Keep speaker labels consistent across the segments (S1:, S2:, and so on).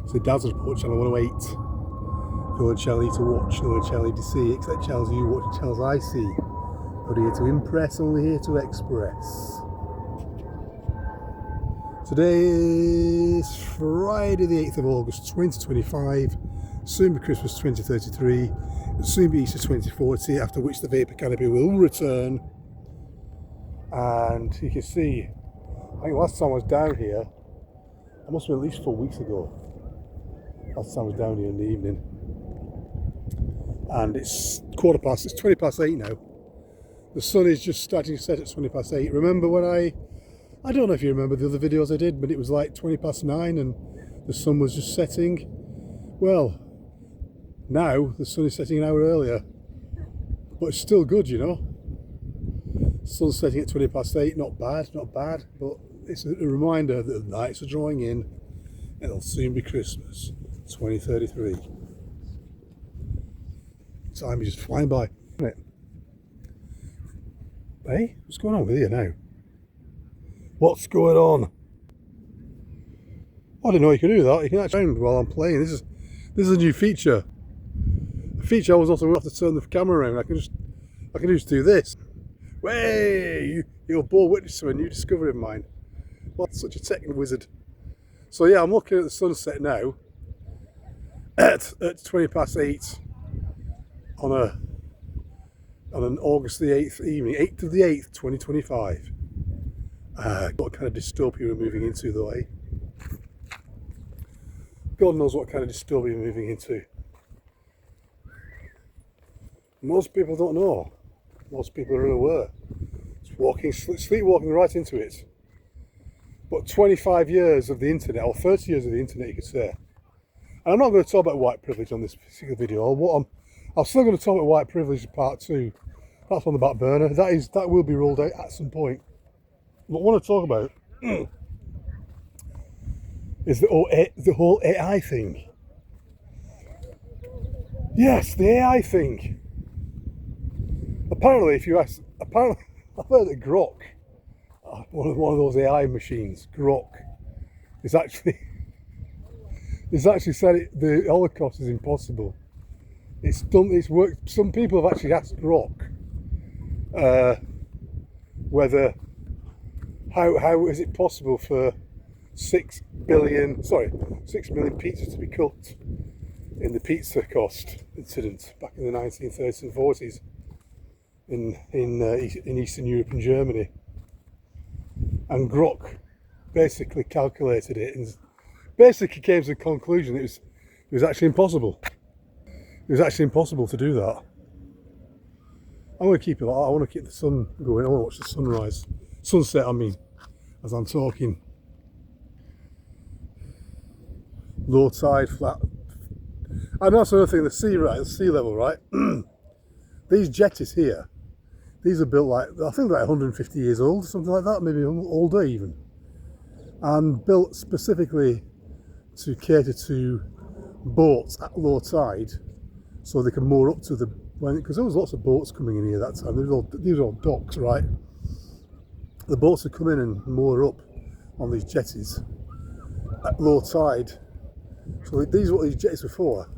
S1: So Dad's report channel 108. The only channel you need to watch, the only channel you need to see, except channels you watch and channels I see. Not here to impress, only here to express. Today is Friday the 8th of August 2025, soon be Christmas 2033, and soon be Easter 2040, after which the vapour canopy will return. And you can see, I think last time I was down here, it must have been at least 4 weeks ago. Last time I was down here in the evening. And it's 20 past 8 now. The sun is just starting to set at 20 past 8. Remember when I don't know if you remember the other videos I did, but it was like 20 past 9 and the sun was just setting. Well, now the sun is setting an hour earlier, but it's still good, you know. Sun's setting at 20 past 8, not bad, but it's a reminder that the nights are drawing in and it'll soon be Christmas 2033. Time is just flying by, isn't it? Hey, what's going on with you now? What's going on? I didn't know you could do that. You can actually while I'm playing. This is a new feature. A feature I was also going to have to turn the camera around. I can just do this. Way, you'll bore witness to a new discovery of mine. What such a tech wizard. So yeah, I'm looking at the sunset now at 20 past 8 on an August the 8th evening, 8th of the 8th, 2025. What kind of dystopia we're moving into though, eh? God knows what kind of dystopia we're moving into. Most people don't know. Most people are unaware. It's sleepwalking right into it. But 25 years of the internet, or 30 years of the internet you could say. And I'm not going to talk about white privilege on this particular video. I'm still going to talk about white privilege part 2. That's on the back burner. That will be rolled out at some point. What I want to talk about is the whole AI thing. Yes, the AI thing. Apparently, I've heard that Grok, one of those AI machines, Grok, is actually said the Holocaust is impossible. It's worked. Some people have actually asked Grok whether how is it possible for 6 million pizzas to be cooked in the pizza cost incident back in the 1930s and 40s in Eastern Europe and Germany. And Grok basically calculated it and basically came to the conclusion that it was actually impossible. It was actually impossible to do that. I'm going to keep it like that. I want to keep the sun going. I want to watch the sunset I mean, as I'm talking. Low tide, flat. And that's another thing, the sea level, right? These jetties here, these are built like, I think like 150 years old, something like that, maybe older even. And built specifically to cater to boats at low tide, so they can moor up to because there was lots of boats coming in here that time. These were all docks, right? The boats would come in and moor up on these jetties at low tide. So these are what these jetties were for,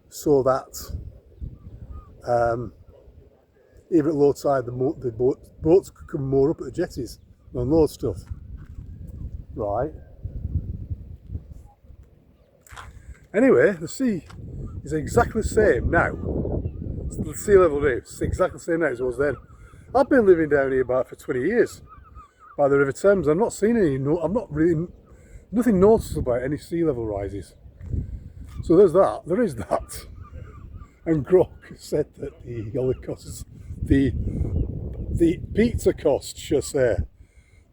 S1: so that even at low tide the boats could come moor up at the jetties and unload stuff, right? Anyway, the sea is exactly the same now. The sea level now is exactly the same now as it was then. I've been living down here for 20 years by the River Thames. I've not seen nothing noticeable about any sea level rises. So there is that. And Grok said that the Holocaust is the pizza cost, should I say,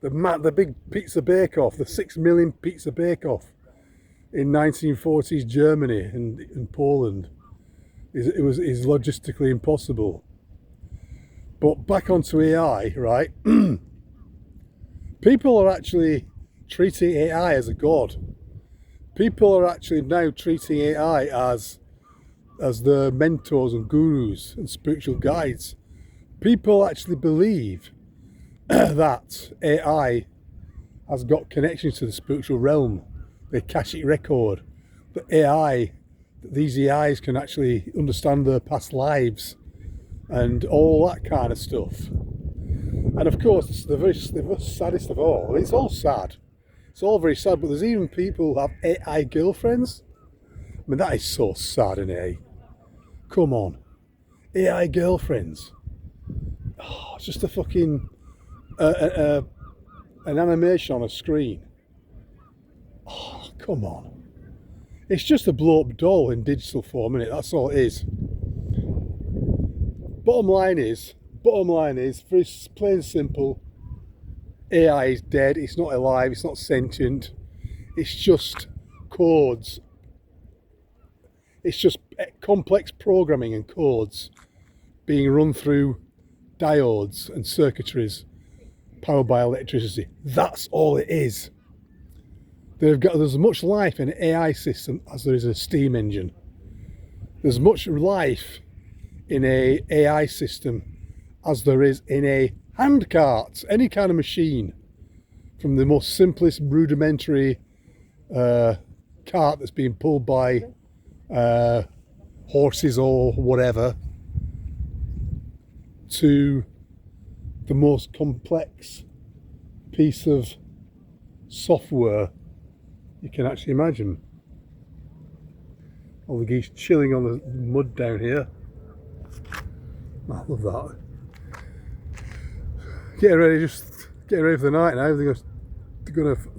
S1: the big pizza bake-off, the 6 million pizza bake-off in 1940s Germany and Poland is logistically impossible. But back onto AI, right? People are actually treating AI as a god. People are actually now treating AI as their mentors and gurus and spiritual guides. people actually believe that AI has got connections to the spiritual realm, the Akashic record, that these AIs can actually understand their past lives and all that kind of stuff. And of course, the most saddest of all, it's all sad. It's all very sad, but there's even people who have AI girlfriends. I mean, that is so sad, isn't it? Come on. AI girlfriends. Oh, it's just a fucking an animation on a screen. Oh, come on. It's just a blow-up doll in digital form, isn't it? That's all it is. Bottom line is, very plain and simple, AI is dead, it's not alive, it's not sentient, it's just codes. It's just complex programming and codes being run through diodes and circuitries powered by electricity. That's all it is. There's as much life in an AI system as there is a steam engine. There's much life in a AI system as there is in a handcart, any kind of machine, from the most simplest rudimentary cart that's being pulled by horses or whatever, to the most complex piece of software you can actually imagine. All the geese chilling on the mud down here. I love that. Getting ready for the night now. They're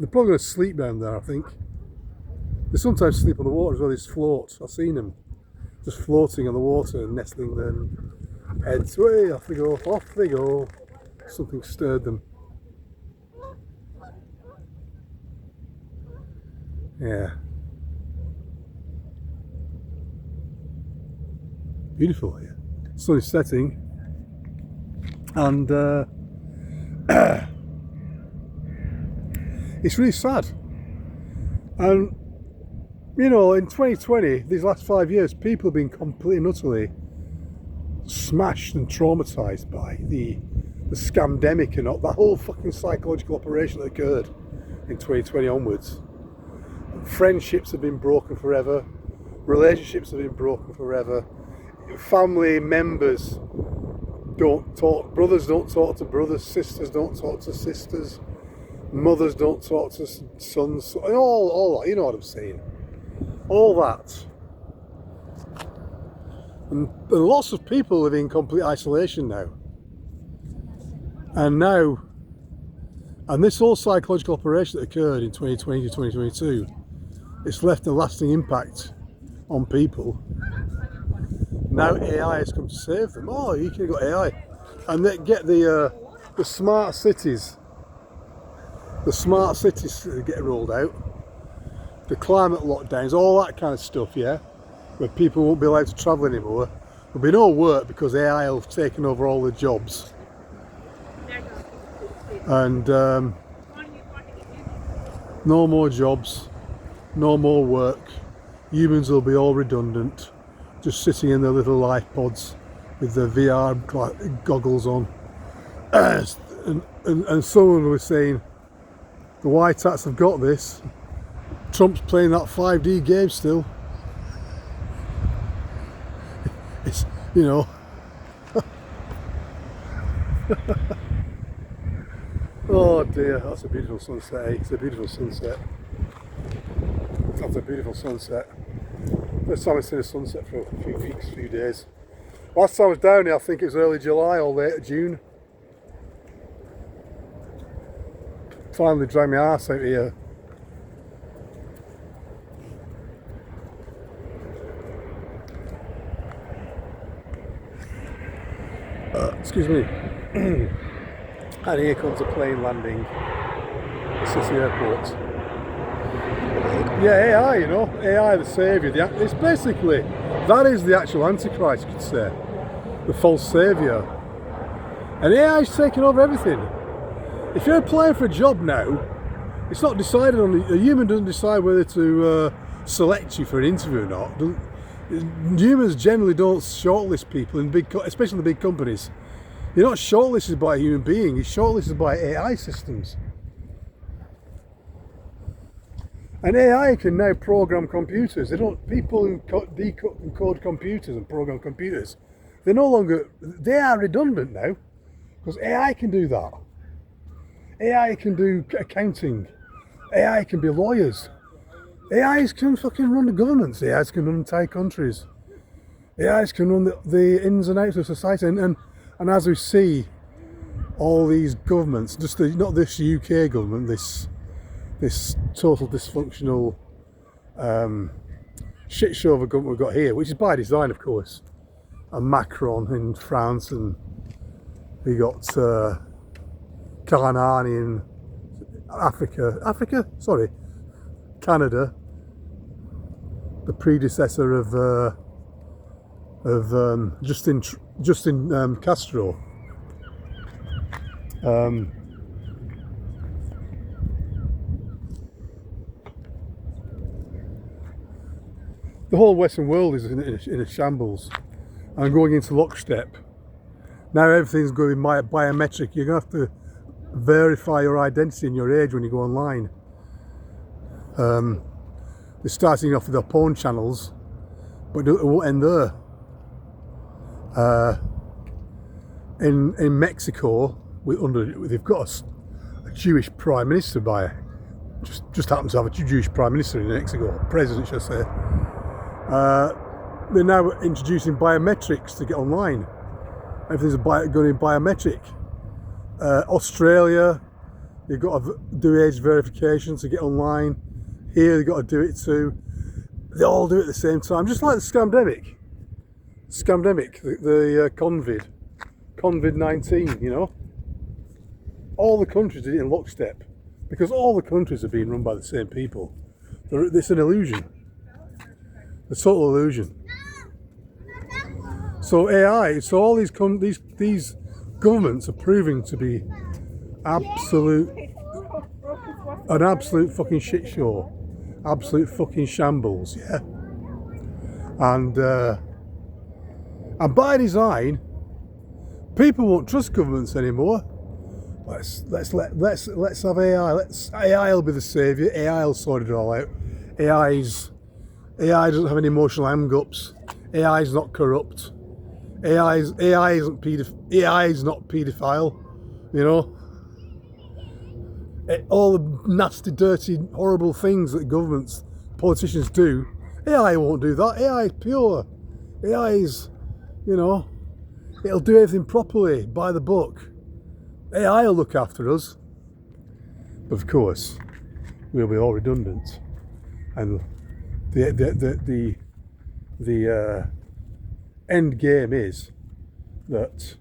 S1: probably going to sleep down there, I think. They sometimes sleep on the water as well. They just float. I've seen them just floating on the water and nestling their heads. Away, off they go, off they go. Something stirred them. Yeah. Beautiful here. Sun is setting, and it's really sad. And you know, in 2020, these last 5 years, people have been completely and utterly smashed and traumatized by the scamdemic and all, that whole fucking psychological operation that occurred in 2020 onwards. Friendships have been broken forever, relationships have been broken forever, family members don't talk, brothers don't talk to brothers, sisters don't talk to sisters, mothers don't talk to sons, all that, you know what I'm saying, all that. And lots of people live in complete isolation now. And this whole psychological operation that occurred in 2020 to 2022, it's left a lasting impact on people. Now AI has come to save them. Oh, you can go AI, and they get the smart cities. The smart cities get rolled out. The climate lockdowns, all that kind of stuff. Yeah, where people won't be allowed to travel anymore. There'll be no work because AI will have taken over all the jobs. And no more jobs, no more work. Humans will be all redundant, just sitting in their little life pods with their VR goggles on. And someone was saying, the white hats have got this. Trump's playing that 5D game still. It's, you know. Oh dear, that's a beautiful sunset, eh? It's a beautiful sunset. That's a beautiful sunset. First time I've seen a sunset for a few weeks, few days. Last time I was down here, I think it was early July or late June. Finally dry my arse out here. Excuse me. And here comes a plane landing at City Airport. Yeah, AI, you know, AI the saviour. It's basically, that is the actual Antichrist, you could say. The false saviour. And AI's taking over everything. If you're applying for a job now, it's not decided on, a human doesn't decide whether to select you for an interview or not. Humans generally don't shortlist people, especially in the big companies. You're not shortlisted by a human being, you're shortlisted by AI systems. And AI can now program computers. People who decode and code computers and program computers, they are redundant now, because AI can do that. AI can do accounting. AI can be lawyers. AIs can fucking run the governments. AIs can run entire countries. AIs can run the ins and outs of society. And as we see, all these governments, not this UK government, this total dysfunctional shit show of a government we've got here, which is by design, of course. And Macron in France, and we got Kalanani in Canada, the predecessor of Justin Castro. The whole Western world is in a shambles and going into lockstep. Now everything's going to be biometric. You're going to have to verify your identity and your age when you go online. They're starting off with their porn channels, but it won't end there. In Mexico, they've got a Jewish prime minister just happens to have a Jewish prime minister in Mexico, president, should I say. They're now introducing biometrics to get online. Everything's going to be biometric. Australia, you've got to do age verification to get online. Here they've got to do it too. They all do it at the same time, just like the scamdemic. The COVID-19, you know. All the countries did it in lockstep, because all the countries are being run by the same people. It's an illusion. A total illusion. So AI, all these governments are proving to be an absolute fucking shit show, absolute fucking shambles, yeah. And by design, people won't trust governments anymore. Let's have AI. AI will be the saviour. AI will sort it all out. AI doesn't have any emotional hang-ups. AI is not corrupt. AI is not paedophile, you know. All the nasty, dirty, horrible things that governments, politicians do, AI won't do that. AI is pure. AI is, you know, it'll do everything properly, by the book. AI will look after us. But of course, we'll be all redundant. And the end game is that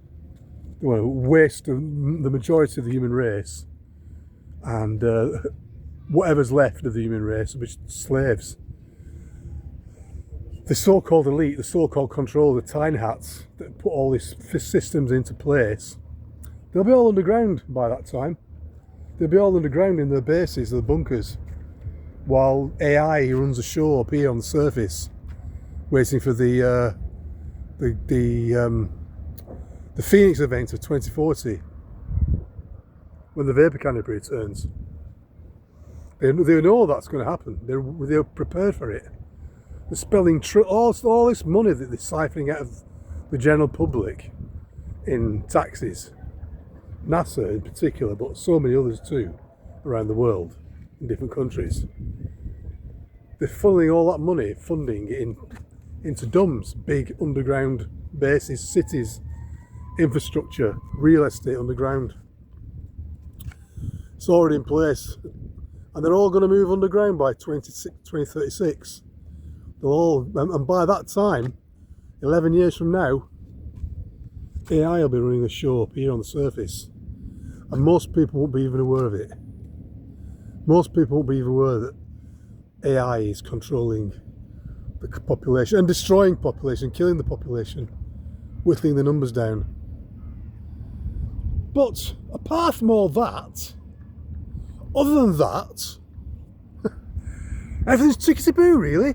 S1: they want to waste the majority of the human race, and whatever's left of the human race will be slaves. The so-called elite, the so-called control, the tiny hats that put all these systems into place, they'll be all underground by that time. They'll be all underground in their bases, their bunkers, while AI runs a show up here on the surface, waiting for the Phoenix event of 2040, when the Vapor Canopy returns. They know that's going to happen. They're prepared for it. They're spending all this money that they're siphoning out of the general public in taxes. NASA in particular, but so many others too, around the world, in different countries. They're funneling all that money, funding it into DUMBs, big underground bases, cities, infrastructure, real estate underground. It's already in place, and they're all going to move underground by 2036. And by that time, 11 years from now, AI will be running the show up here on the surface, and most people won't be even aware of it. Most people won't be even aware that AI is controlling the population and destroying population, killing the population, whittling the numbers down. But apart from all that, other than that, everything's tickety-boo, really.